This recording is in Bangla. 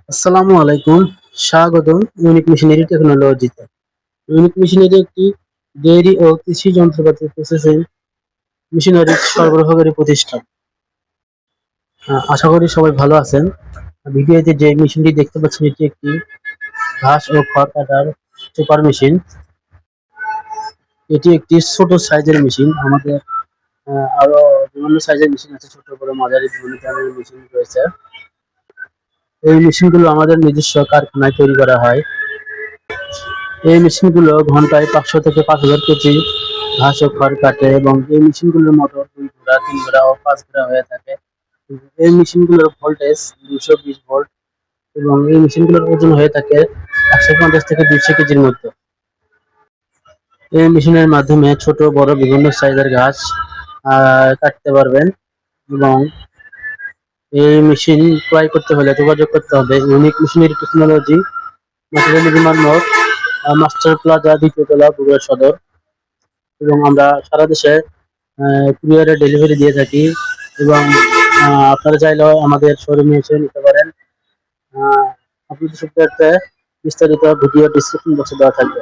আসসালামু আলাইকুম। স্বাগতম ইউনিক মেশিনারি টেকনোলজিতে। ইউনিক মেশিনারি একটি ডেইরি ও কৃষি যন্ত্রপাতি প্রসেসিং মেশিনারি সরবরাহকারী প্রতিষ্ঠান। আশা করি সবাই ভালো আছেন। ভিডিওতে যে মেশিনটি দেখতে পাচ্ছেন এটি একটি ঘাস ও খড় কাটার সুপার মেশিন। এটি একটি ছোট সাইজের মেশিন। আমাদের আরো বিভিন্ন সাইজের মেশিন আছে, ছোট বড় মাঝারি বিভিন্ন ধরনের মেশিন রয়েছে। এই মেশিনগুলো আমাদের নিজস্ব কারখানায় তৈরি করা হয়। এই মেশিনগুলো ঘন্টায় 500 থেকে 5,000 কেজি ঘাস ও খড় কাটে এবং এই মেশিনগুলোর মোটর 2 ঘোড়া, 3 ঘোড়া ও 5 ঘোড়া হয়ে থাকে। এই মেশিনগুলোর ভোল্টেজ 220 ভোল্ট এবং এই মেশিনগুলোর ওজন হয়ে থাকে 150 থেকে 200 কেজির মধ্যে। এই মেশিনের মাধ্যমে ছোট বড় বিভিন্ন সাইজের ঘাস কাটতে পারবেন এবং এই মেশিন ক্রয় করতে হলে যোগাযোগ করতে হবে ইউনিক মেশিনারি টেকনোলজি, মেট্রোপলিটন বিমান মোড়, মাস্টার প্লাজা, দ্বিতীয় তলা, বগুড়া সদর। এবং আমরা সারা দেশে কুরিয়ারে ডেলিভারি দিয়ে থাকি এবং আপনারা চাইলেও আমাদের শোরুমে এসে নিতে পারেন। আপনাদের সুবিধার্থে বিস্তারিত ভিডিও ডিসক্রিপশন বক্সে দেওয়া থাকবে।